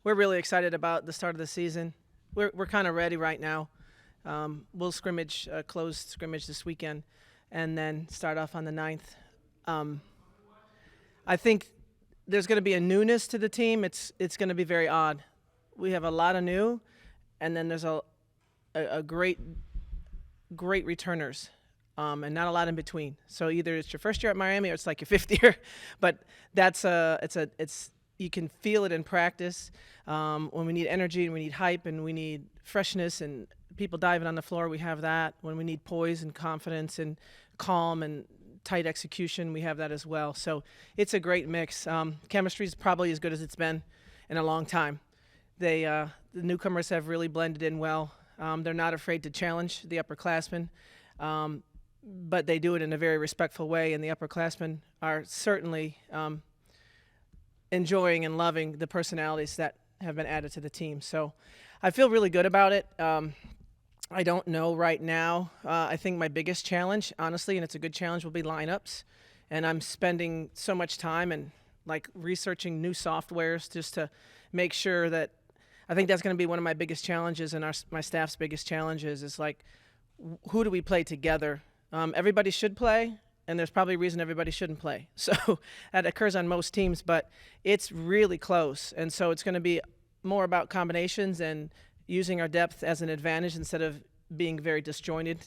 We're really excited about the start of the season. We're kind of ready right now. We'll scrimmage, close scrimmage this weekend, and then start off on the 9th. Um, I think there's going to be a newness to the team. It's going to be very odd. We have a lot of new, and then there's a great returners, and not a lot in between. So either it's your first year at Miami or it's like your fifth year, but it's you can feel it in practice. When we need energy and we need hype and we need freshness and people diving on the floor, we have that. When we need poise and confidence and calm and tight execution, we have that as well. So it's a great mix. Chemistry is probably as good as it's been in a long time. The newcomers have really blended in well. They're not afraid to challenge the upperclassmen, but they do it in a very respectful way, and the upperclassmen are certainly enjoying and loving the personalities that have been added to the team. So I feel really good about it. I don't know right now. I think my biggest challenge, honestly, and it's a good challenge, will be lineups. And I'm spending so much time and like researching new softwares just to make sure that I think that's going to be one of my biggest challenges and my staff's biggest challenges is like, who do we play together? Everybody should play, and there's probably a reason everybody shouldn't play. So that occurs on most teams, but it's really close. And so it's going to be more about combinations and using our depth as an advantage instead of being very disjointed.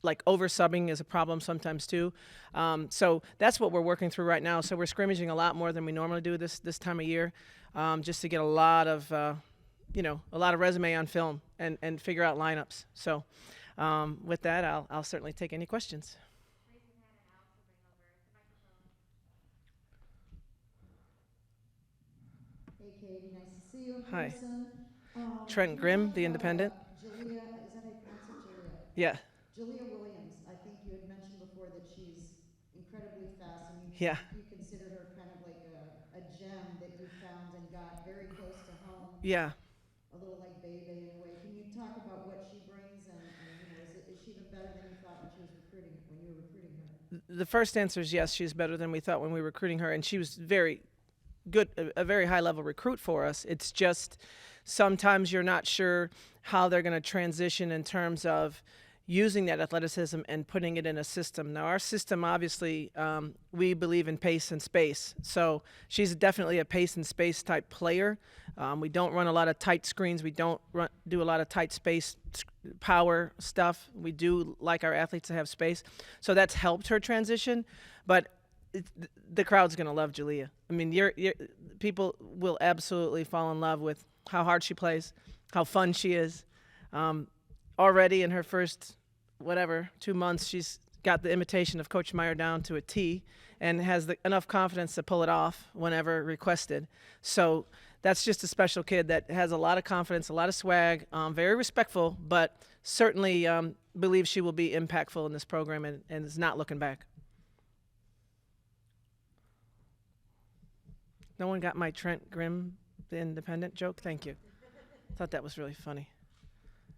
Like over-subbing is a problem sometimes too. So that's what we're working through right now. So we're scrimmaging a lot more than we normally do this time of year, just to get a lot of resume on film and figure out lineups. So with that, I'll certainly take any questions. Hey, Katie, nice to see you in Hi. person. Trent You Grimm, talked The about Independent. Julia, is that how you pronounce it, Julia? Yeah. Julia Williams, I think you had mentioned before that she's incredibly fast, and Yeah. you consider her kind of like a gem that you found and got very close to home, Yeah. a little like Bebe in a way. Can you talk about what she brings, and is she even better than you thought when you were recruiting her? The first answer is yes, she's better than we thought when we were recruiting her, and she was very good, a very high level recruit for us. It's just sometimes you're not sure how they're going to transition in terms of using that athleticism and putting it in a system. Now, our system, obviously, we believe in pace and space. So she's definitely a pace and space type player. We don't run a lot of tight screens. We don't do a lot of tight space power stuff. We do like our athletes to have space. So that's helped her transition. But the crowd's going to love Julia. I mean, people will absolutely fall in love with how hard she plays, how fun she is. Already in her first, 2 months, she's got the imitation of Coach Meier down to a T and has enough confidence to pull it off whenever requested. So that's just a special kid that has a lot of confidence, a lot of swag, very respectful, but certainly believes she will be impactful in this program and is not looking back. No one got my Trent Grimm, the Independent joke? Thank you. Thought that was really funny.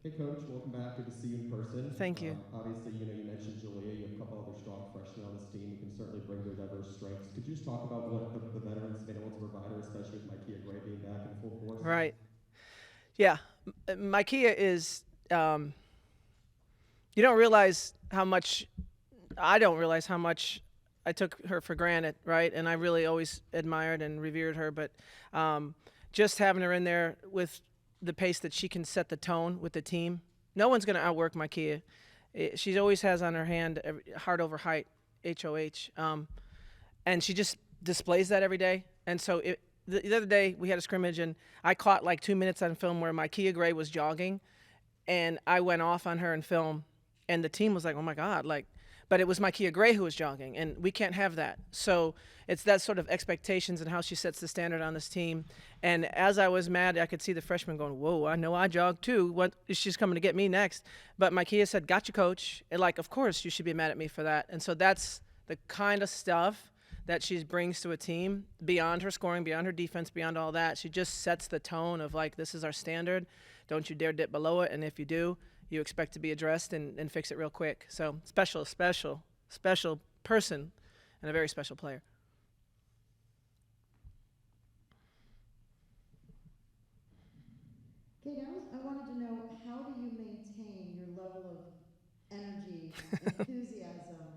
Hey, Coach. Welcome back. Good to see you in person. Thank you. Obviously, you mentioned Julia. You have a couple other strong freshmen on this team who can certainly bring their diverse strengths. Could you just talk about what the veterans have been able to provide her, especially with Micaiah Gray being back in full force? Right. Yeah. Micaiah is, you don't realize how much, I don't realize how much I took her for granted, right? And I really always admired and revered her. But just having her in there with the pace that she can set the tone with the team, no one's going to outwork Micaiah. She always has on her hand heart over height, HOH. And she just displays that every day. And so the other day we had a scrimmage and I caught like 2 minutes on film where Micaiah Gray was jogging and I went off on her in film and the team was like, oh my God, but it was Micaiah Gray who was jogging, and we can't have that. So it's that sort of expectations and how she sets the standard on this team. And as I was mad, I could see the freshmen going, whoa, I know I jog too. What, she's coming to get me next. But Micaiah said, gotcha, coach. And of course you should be mad at me for that. And so that's the kind of stuff that she brings to a team beyond her scoring, beyond her defense, beyond all that. She just sets the tone of this is our standard. Don't you dare dip below it. And if you do, you expect to be addressed and fix it real quick. So special person and a very special player. how do you maintain your level of energy, enthusiasm,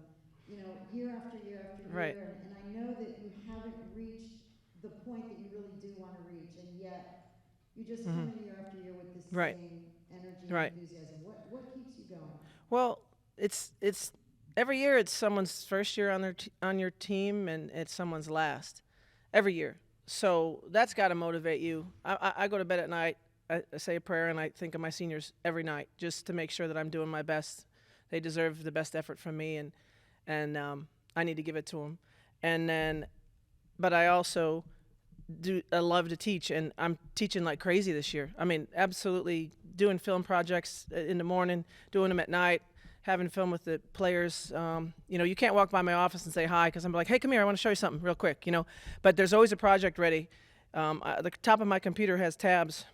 year after year after Right. year? And I know that you haven't reached the point that you really do want to reach, and yet you just come Hmm. in year after year with the Right. same energy and Right. enthusiasm. What keeps you going? Well, it's every year it's someone's first year on on your team, and it's someone's last every year. So that's got to motivate you. I go to bed at night. I say a prayer and I think of my seniors every night just to make sure that I'm doing my best. They deserve the best effort from me, and I need to give it to them. And then, but I also I love to teach, and I'm teaching like crazy this year. I mean, absolutely doing film projects in the morning, doing them at night, having film with the players. You can't walk by my office and say hi because I'm like, hey, come here, I want to show you something real quick. But there's always a project ready. The top of my computer has tabs,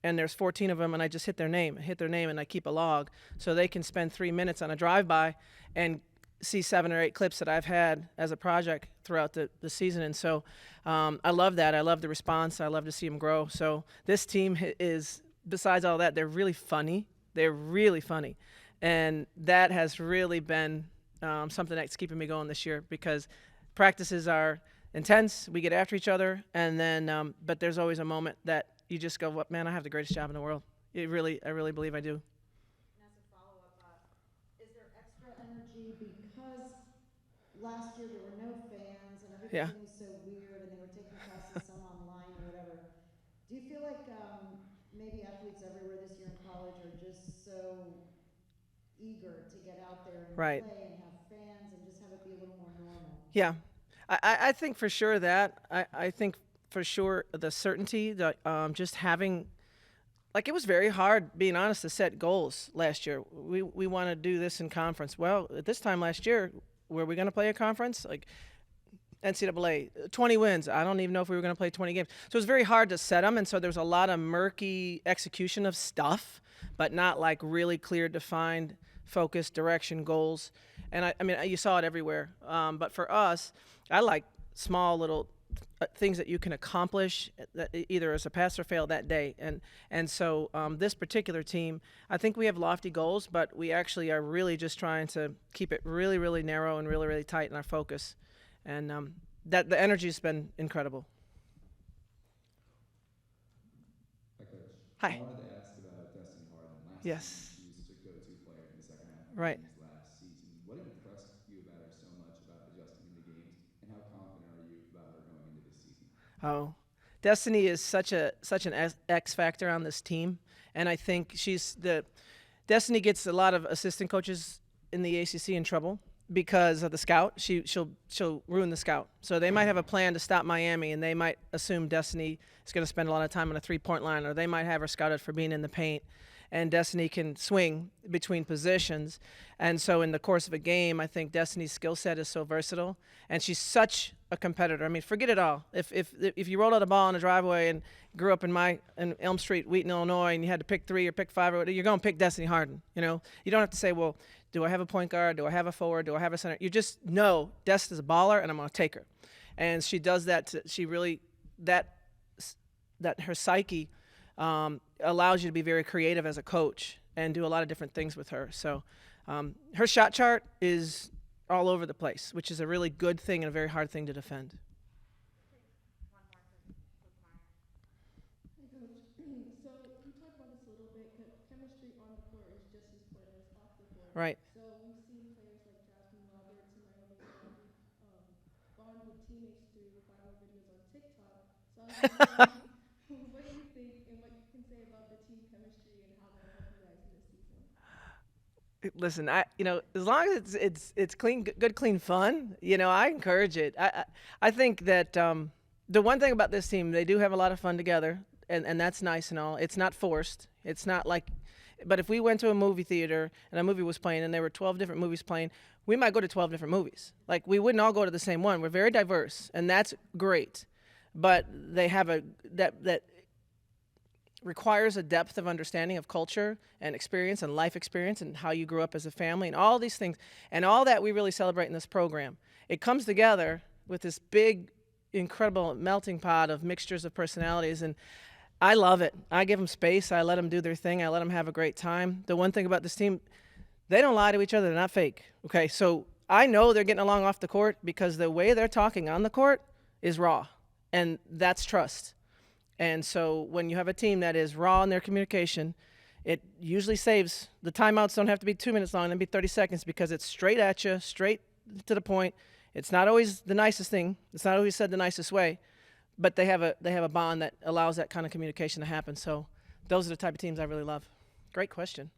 and there's 14 of them, and I just hit their name, and I keep a log so they can spend 3 minutes on a drive-by and see 7 or 8 clips that I've had as a project throughout the season. And so I love that. I love the response. I love to see them grow. So this team is, besides all that, they're really funny. They're really funny. And that has really been something that's keeping me going this year because practices are intense. We get after each other. And then, but there's always a moment that you just go, "What, man, I have the greatest job in the world." I really believe I do. And as a follow-up, is there extra energy because last year there were no fans and Yeah. everything was so weird and they were taking classes some online or whatever? Do you feel like maybe athletes everywhere this year in college are just so eager to get out there and Right. play and have fans and just have it be a little more normal? Yeah, I think for sure that I think for sure the certainty that just having, like, it was very hard, being honest, to set goals last year. We want to do this in conference. Well, at this time last year, were we going to play a conference? Like NCAA, 20 wins. I don't even know if we were going to play 20 games. So it was very hard to set them, and so there was a lot of murky execution of stuff, but not like really clear, defined, focused direction goals. And I mean, you saw it everywhere. But for us, I like small little things that you can accomplish either as a pass or fail that day. And so this particular team, I think we have lofty goals, but we actually are really just trying to keep it really, really narrow and really, really tight in our focus. And that the energy's been incredible. Hi, Coach. Hi. I wanted to ask about Destiny Harden. Last Yes. season, she was such a go-to player in the second half of Right. games last season. What impressed you about her so much about adjusting into games, and how confident are you about her going into this season? Oh, Destiny is such an X factor on this team, and I think Destiny gets a lot of assistant coaches in the ACC in trouble because of the scout. She'll ruin the scout. So they might have a plan to stop Miami, and they might assume Destiny is going to spend a lot of time on a 3-point line, or they might have her scouted for being in the paint. And Destiny can swing between positions. And so in the course of a game, I think Destiny's skill set is so versatile, and she's such a competitor. I mean, forget it all. If you rolled out a ball in a driveway and grew up in Elm Street, Wheaton, Illinois, and you had to pick 3 or pick 5, or you're going to pick Destiny Harden. You don't have to say, well, do I have a point guard? Do I have a forward? Do I have a center? You just know Destiny's a baller, and I'm going to take her. And she does that. She really that her psyche allows you to be very creative as a coach and do a lot of different things with her. So her shot chart is all over the place, which is a really good thing and a very hard thing to defend. Hey, Coach. So you talked about this a little bit. Chemistry on the court is just as important as off the court. Right. So we've seen players like Jasmine Roberts and Naomi Osaka bond with teammates through viral videos on TikTok. So I was wondering, what do you think and what you can say about the team chemistry and how that'll help you guys in this season? Listen, as long as it's clean, good, clean fun, I encourage it. I think that the one thing about this team, they do have a lot of fun together, and that's nice and all. It's not forced. It's not like, but if we went to a movie theater and a movie was playing and there were 12 different movies playing, we might go to 12 different movies. Like, we wouldn't all go to the same one. We're very diverse, and that's great. But they have that requires a depth of understanding of culture and experience and life experience and how you grew up as a family and all these things. And all that we really celebrate in this program. It comes together with this big, incredible melting pot of mixtures of personalities. And I love it. I give them space. I let them do their thing. I let them have a great time. The one thing about this team, they don't lie to each other. They're not fake. Okay, so I know they're getting along off the court because the way they're talking on the court is raw, and that's trust. And so when you have a team that is raw in their communication, it usually saves the timeouts. Don't have to be 2 minutes long; they be 30 seconds because it's straight at you, straight to the point. It's not always the nicest thing. It's not always said the nicest way, but they have a bond that allows that kind of communication to happen. So those are the type of teams I really love. Great question.